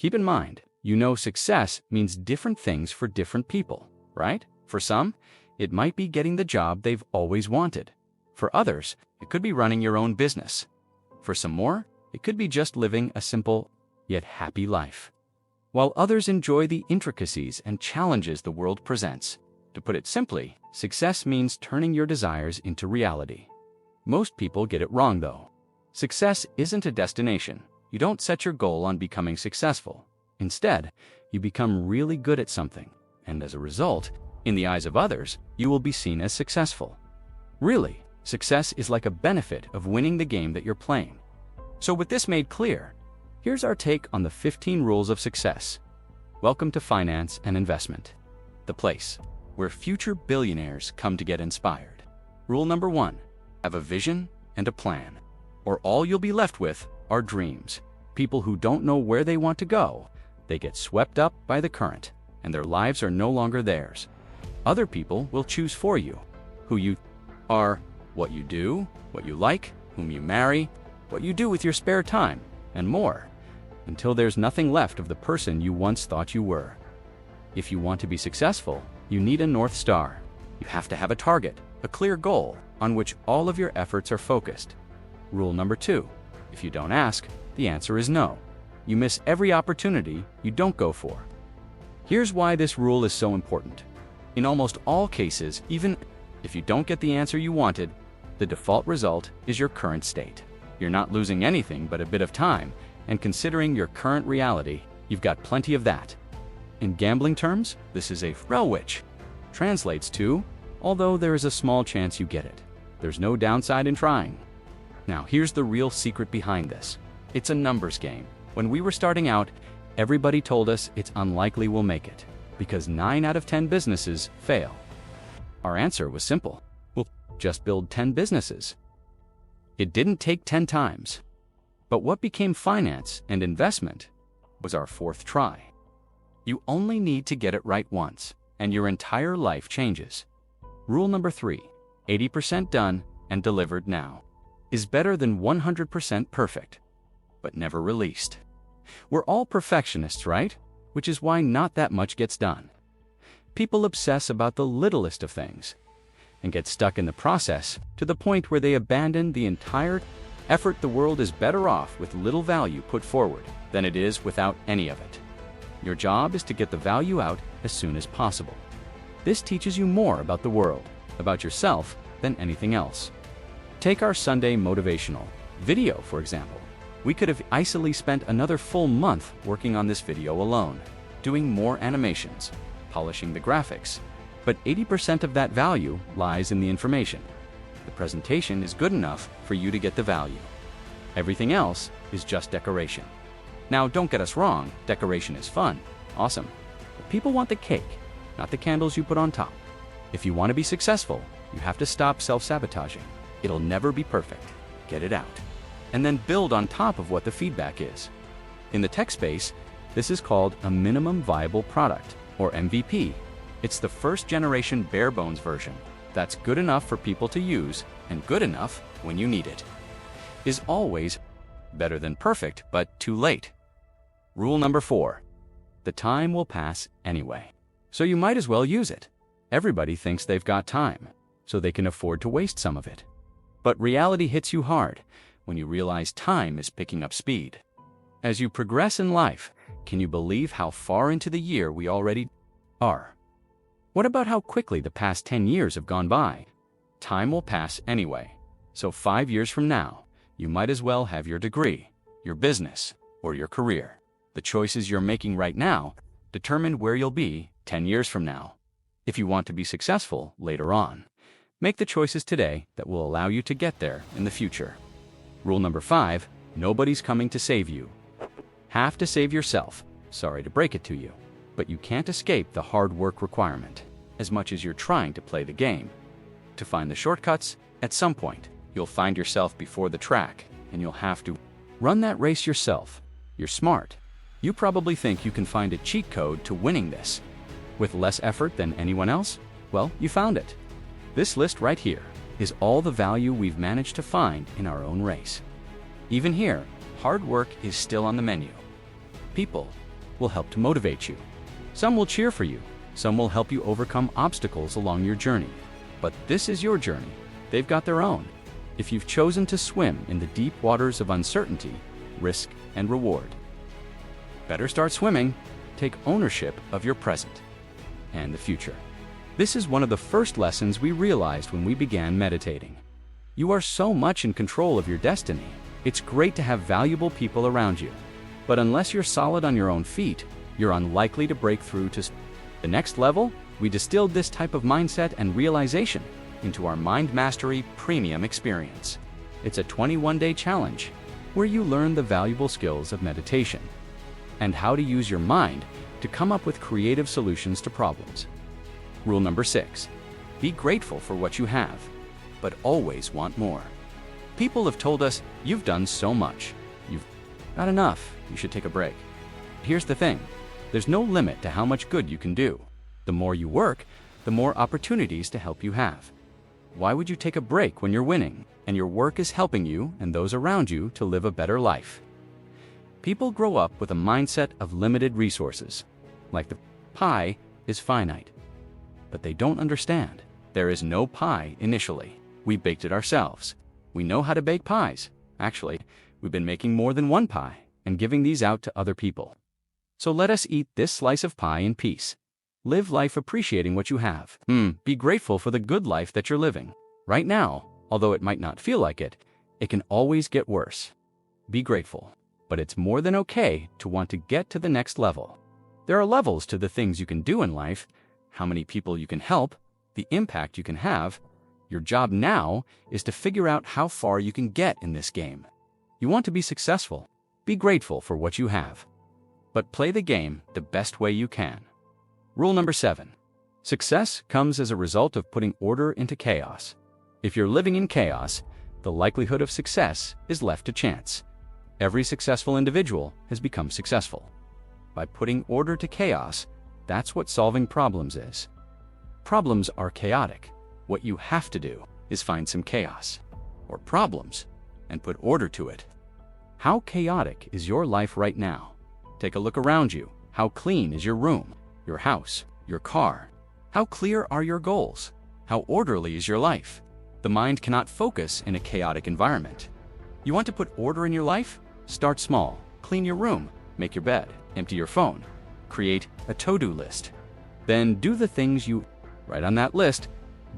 Keep in mind, success means different things for different people, right? For some, it might be getting the job they've always wanted. For others, it could be running your own business. For some more, it could be just living a simple, yet happy life. While others enjoy the intricacies and challenges the world presents. To put it simply, success means turning your desires into reality. Most people get it wrong though. Success isn't a destination. You don't set your goal on becoming successful. Instead, you become really good at something, and as a result, in the eyes of others, you will be seen as successful. Really, success is like a benefit of winning the game that you're playing. So with this made clear, here's our take on the 15 rules of success. Welcome to Finance and Investment, the place where future billionaires come to get inspired. Rule number 1, have a vision and a plan, or all you'll be left with are dreams. People who don't know where they want to go, they get swept up by the current, and their lives are no longer theirs. Other people will choose for you who you are, what you do, what you like, whom you marry, what you do with your spare time, and more, until there's nothing left of the person you once thought you were. If you want to be successful, you need a North Star. You have to have a target, a clear goal, on which all of your efforts are focused. Rule number 2, if you don't ask, the answer is no. You miss every opportunity you don't go for. Here's why this rule is so important. In almost all cases, even if you don't get the answer you wanted, the default result is your current state. You're not losing anything but a bit of time, and considering your current reality, you've got plenty of that. In gambling terms, this is a thrill, which translates to, although there is a small chance you get it, there's no downside in trying. Now, here's the real secret behind this. It's a numbers game. When we were starting out, everybody told us it's unlikely we'll make it, because 9 out of 10 businesses fail. Our answer was simple. We'll just build 10 businesses. It didn't take 10 times. But what became finance and investment was our 4th try. You only need to get it right once, and your entire life changes. Rule number 3, 80% done and delivered now is better than 100% perfect, but never released. We're all perfectionists, right? Which is why not that much gets done. People obsess about the littlest of things and get stuck in the process to the point where they abandon the entire effort. The world is better off with little value put forward than it is without any of it. Your job is to get the value out as soon as possible. This teaches you more about the world, about yourself, than anything else. Take our Sunday motivational video, for example. We could have easily spent another full month working on this video alone, doing more animations, polishing the graphics, but 80% of that value lies in the information. The presentation is good enough for you to get the value. Everything else is just decoration. Now, don't get us wrong, decoration is fun, awesome, but people want the cake, not the candles you put on top. If you want to be successful, you have to stop self-sabotaging. It'll never be perfect. Get it out. And then build on top of what the feedback is. In the tech space, this is called a minimum viable product, or MVP. It's the first generation bare bones version that's good enough for people to use, and good enough when you need it. Is always better than perfect, but too late. Rule number 4, the time will pass anyway, so you might as well use it. Everybody thinks they've got time, so they can afford to waste some of it. But reality hits you hard when you realize time is picking up speed. As you progress in life, can you believe how far into the year we already are? What about how quickly the past 10 years have gone by? Time will pass anyway, so 5 years from now, you might as well have your degree, your business, or your career. The choices you're making right now determine where you'll be 10 years from now. If you want to be successful later on, make the choices today that will allow you to get there in the future. Rule number 5, nobody's coming to save you. Have to save yourself. Sorry to break it to you, but you can't escape the hard work requirement as much as you're trying to play the game. To find the shortcuts, at some point, you'll find yourself before the track, and you'll have to run that race yourself. You're smart. You probably think you can find a cheat code to winning this with less effort than anyone else. Well, you found it. This list right here is all the value we've managed to find in our own race. Even here, hard work is still on the menu. People will help to motivate you. Some will cheer for you. Some will help you overcome obstacles along your journey. But this is your journey. They've got their own. If you've chosen to swim in the deep waters of uncertainty, risk, and reward, better start swimming. Take ownership of your present and the future. This is one of the first lessons we realized when we began meditating. You are so much in control of your destiny. It's great to have valuable people around you. But unless you're solid on your own feet, you're unlikely to break through to the next level. We distilled this type of mindset and realization into our Mind Mastery Premium experience. It's a 21-day challenge where you learn the valuable skills of meditation and how to use your mind to come up with creative solutions to problems. Rule number 6, be grateful for what you have, but always want more. People have told us, you've done so much. You've not enough. You should take a break. Here's the thing. There's no limit to how much good you can do. The more you work, the more opportunities to help you have. Why would you take a break when you're winning and your work is helping you and those around you to live a better life? People grow up with a mindset of limited resources, like the pie is finite. But they don't understand. There is no pie initially. We baked it ourselves. We know how to bake pies. Actually, we've been making more than one pie and giving these out to other people. So let us eat this slice of pie in peace. Live life appreciating what you have. Be grateful for the good life that you're living. Right now, although it might not feel like it, it can always get worse. Be grateful, but it's more than okay to want to get to the next level. There are levels to the things you can do in life, how many people you can help, the impact you can have. Your job now is to figure out how far you can get in this game. You want to be successful. Be grateful for what you have, but play the game the best way you can. Rule number 7. Success comes as a result of putting order into chaos. If you're living in chaos, the likelihood of success is left to chance. Every successful individual has become successful by putting order to chaos. That's what solving problems is. Problems are chaotic. What you have to do is find some chaos or problems and put order to it. How chaotic is your life right now? Take a look around you. How clean is your room, your house, your car? How clear are your goals? How orderly is your life? The mind cannot focus in a chaotic environment. You want to put order in your life? Start small. Clean your room, make your bed, empty your phone, create a to-do list. Then do the things you write on that list.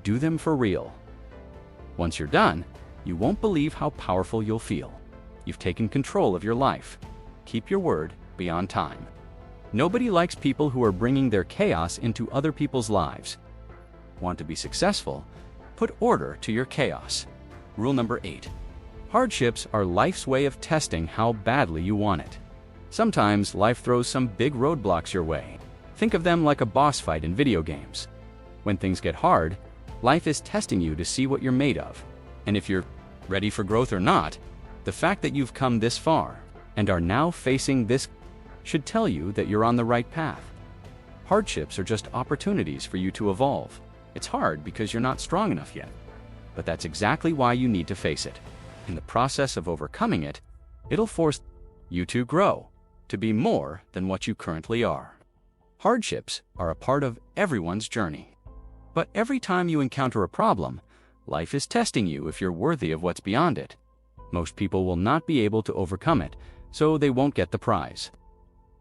Do them for real. Once you're done, you won't believe how powerful you'll feel. You've taken control of your life. Keep your word beyond time. Nobody likes people who are bringing their chaos into other people's lives. Want to be successful? Put order to your chaos. Rule number 8. Hardships are life's way of testing how badly you want it. Sometimes life throws some big roadblocks your way. Think of them like a boss fight in video games. When things get hard, life is testing you to see what you're made of. And if you're ready for growth or not, the fact that you've come this far and are now facing this should tell you that you're on the right path. Hardships are just opportunities for you to evolve. It's hard because you're not strong enough yet, but that's exactly why you need to face it. In the process of overcoming it, it'll force you to grow, to be more than what you currently are. Hardships are a part of everyone's journey. But every time you encounter a problem, life is testing you if you're worthy of what's beyond it. Most people will not be able to overcome it, so they won't get the prize.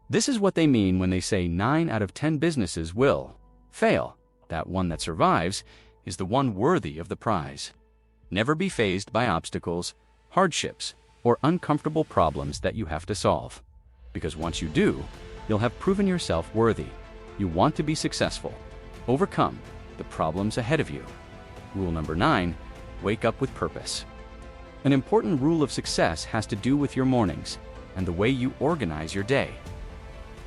This is what they mean when they say 9 out of 10 businesses will fail. That one that survives is the one worthy of the prize. Never be fazed by obstacles, hardships, or uncomfortable problems that you have to solve. Because once you do, you'll have proven yourself worthy. You want to be successful. Overcome the problems ahead of you. Rule number 9, wake up with purpose. An important rule of success has to do with your mornings and the way you organize your day.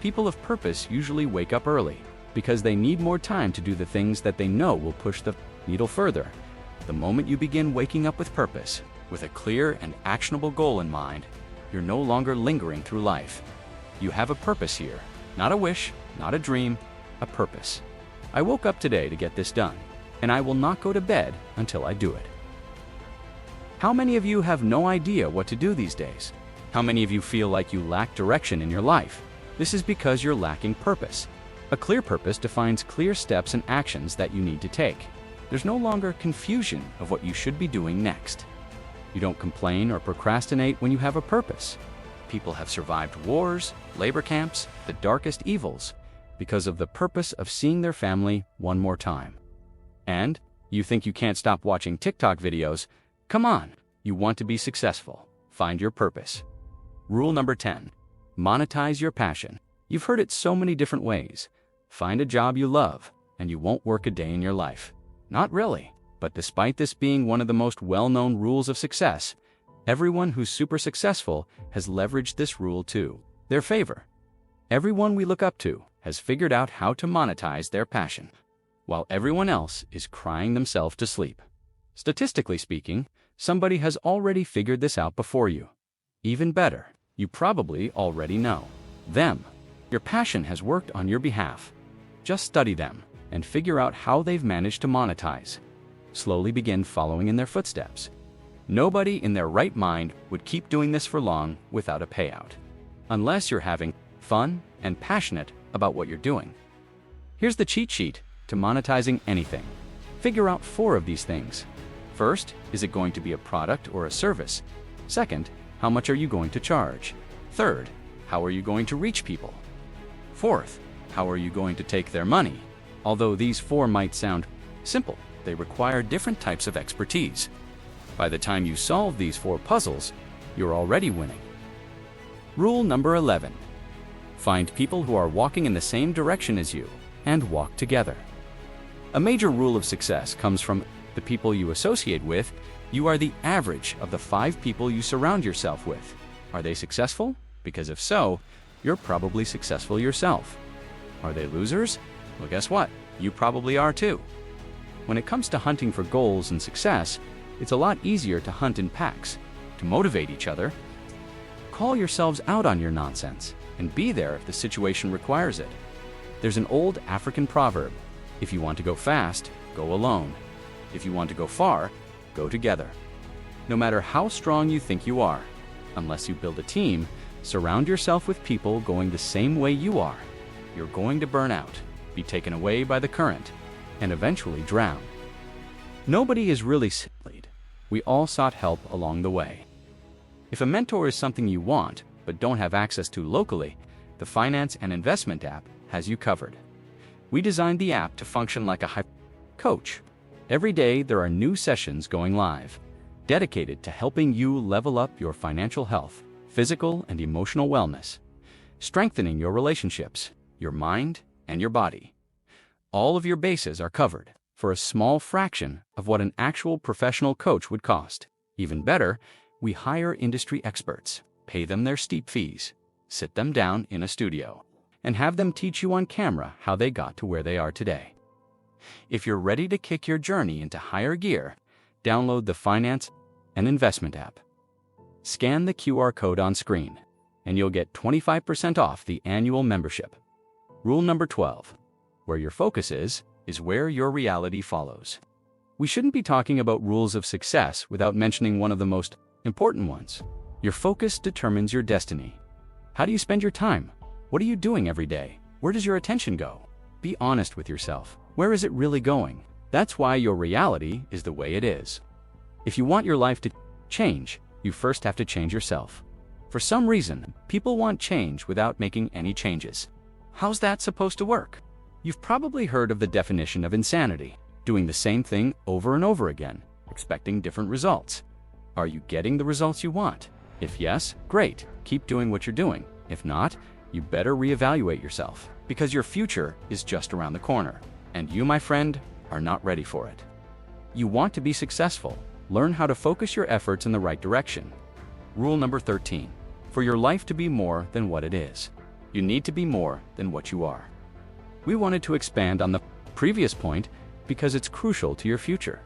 People of purpose usually wake up early because they need more time to do the things that they know will push the needle further. The moment you begin waking up with purpose, with a clear and actionable goal in mind, you're no longer lingering through life. You have a purpose here, not a wish, not a dream, a purpose. I woke up today to get this done, and I will not go to bed until I do it. How many of you have no idea what to do these days? How many of you feel like you lack direction in your life? This is because you're lacking purpose. A clear purpose defines clear steps and actions that you need to take. There's no longer confusion of what you should be doing next. You don't complain or procrastinate when you have a purpose. People have survived wars, labor camps, the darkest evils, because of the purpose of seeing their family one more time. And you think you can't stop watching TikTok videos? Come on, you want to be successful. Find your purpose. Rule number 10. Monetize your passion. You've heard it so many different ways. Find a job you love, and you won't work a day in your life. Not really. But despite this being one of the most well-known rules of success, everyone who's super successful has leveraged this rule to their favor. Everyone we look up to has figured out how to monetize their passion, while everyone else is crying themselves to sleep. Statistically speaking, somebody has already figured this out before you. Even better, you probably already know them. Your passion has worked on your behalf. Just study them and figure out how they've managed to monetize. Slowly begin following in their footsteps. Nobody in their right mind would keep doing this for long without a payout, unless you're having fun and passionate about what you're doing. Here's the cheat sheet to monetizing anything. Figure out 4 of these things. First, is it going to be a product or a service? Second, how much are you going to charge? Third, how are you going to reach people? Fourth, how are you going to take their money? Although these 4 might sound simple, they require different types of expertise. By the time you solve these 4 puzzles, you're already winning. Rule number 11. Find people who are walking in the same direction as you and walk together. A major rule of success comes from the people you associate with. You are the average of the 5 people you surround yourself with. Are they successful? Because if so, you're probably successful yourself. Are they losers? Well, guess what? You probably are too. When it comes to hunting for goals and success, it's a lot easier to hunt in packs, to motivate each other. Call yourselves out on your nonsense and be there if the situation requires it. There's an old African proverb: if you want to go fast, go alone. If you want to go far, go together. No matter how strong you think you are, unless you build a team, surround yourself with people going the same way you are. You're going to burn out, be taken away by the current, and eventually drown. Nobody is really sillied. We all sought help along the way. If a mentor is something you want but don't have access to locally, the Finance and Investment app has you covered. We designed the app to function like a coach. Every day there are new sessions going live, dedicated to helping you level up your financial health, physical and emotional wellness, strengthening your relationships, your mind, and your body. All of your bases are covered for a small fraction of what an actual professional coach would cost. Even better, we hire industry experts, pay them their steep fees, sit them down in a studio, and have them teach you on camera how they got to where they are today. If you're ready to kick your journey into higher gear, download the Finance and Investment app. Scan the QR code on screen, and you'll get 25% off the annual membership. Rule number 12. Where your focus is where your reality follows. We shouldn't be talking about rules of success without mentioning one of the most important ones. Your focus determines your destiny. How do you spend your time? What are you doing every day? Where does your attention go? Be honest with yourself. Where is it really going? That's why your reality is the way it is. If you want your life to change, you first have to change yourself. For some reason, people want change without making any changes. How's that supposed to work? You've probably heard of the definition of insanity: doing the same thing over and over again, expecting different results. Are you getting the results you want? If yes, great, keep doing what you're doing. If not, you better reevaluate yourself, because your future is just around the corner, and you, my friend, are not ready for it. You want to be successful. Learn how to focus your efforts in the right direction. Rule number 13. For your life to be more than what it is, you need to be more than what you are. We wanted to expand on the previous point because it's crucial to your future.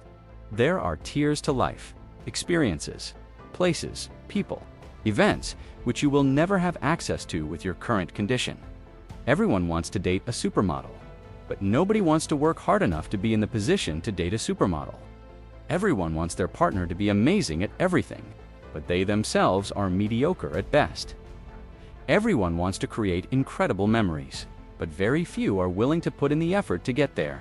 There are tiers to life, experiences, places, people, events which you will never have access to with your current condition. Everyone wants to date a supermodel, but nobody wants to work hard enough to be in the position to date a supermodel. Everyone wants their partner to be amazing at everything, but they themselves are mediocre at best. Everyone wants to create incredible memories, but very few are willing to put in the effort to get there.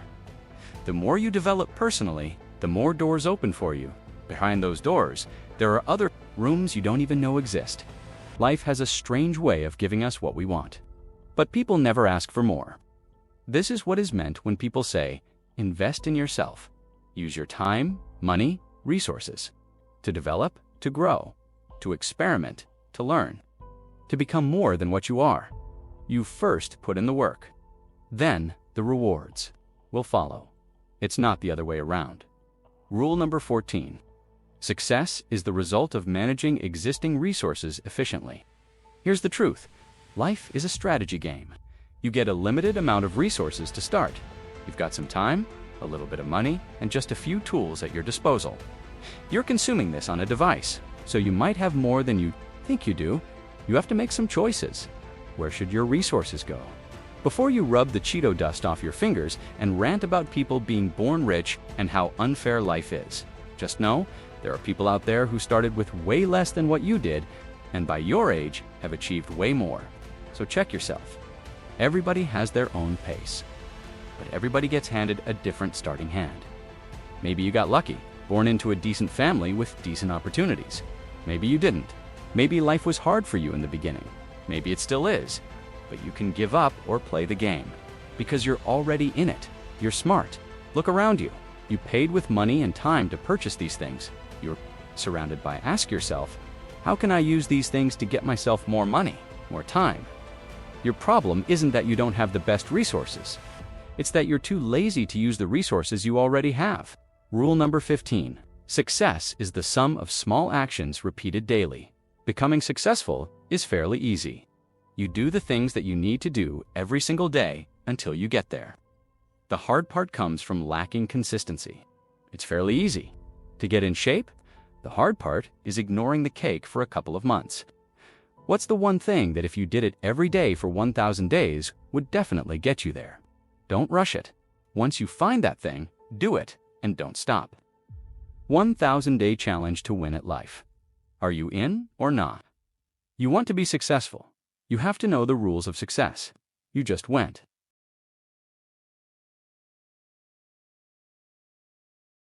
The more you develop personally, the more doors open for you. Behind those doors, there are other rooms you don't even know exist. Life has a strange way of giving us what we want. But people never ask for more. This is what is meant when people say, invest in yourself. Use your time, money, resources to develop, to grow, to experiment, to learn, to become more than what you are. You first put in the work. Then the rewards will follow. It's not the other way around. Rule number 14. Success is the result of managing existing resources efficiently. Here's the truth. Life is a strategy game. You get a limited amount of resources to start. You've got some time, a little bit of money, and just a few tools at your disposal. You're consuming this on a device, so you might have more than you think you do. You have to make some choices. Where should your resources go? Before you rub the Cheeto dust off your fingers and rant about people being born rich and how unfair life is, just know there are people out there who started with way less than what you did, and by your age have achieved way more. So check yourself. Everybody has their own pace, but everybody gets handed a different starting hand. Maybe you got lucky, born into a decent family with decent opportunities. Maybe you didn't. Maybe life was hard for you in the beginning. Maybe it still is, but you can give up or play the game because you're already in it. You're smart. Look around you. You paid with money and time to purchase these things. You're surrounded by. Ask yourself, how can I use these things to get myself more money, more time? Your problem isn't that you don't have the best resources. It's that you're too lazy to use the resources you already have. Rule number 15. Success is the sum of small actions repeated daily. Becoming successful is fairly easy. You do the things that you need to do every single day until you get there. The hard part comes from lacking consistency. It's fairly easy. To get in shape, the hard part is ignoring the cake for a couple of months. What's the one thing that if you did it every day for 1,000 days would definitely get you there? Don't rush it. Once you find that thing, do it and don't stop. 1,000-day challenge to win at life. Are you in or not? You want to be successful. You have to know the rules of success. You just went.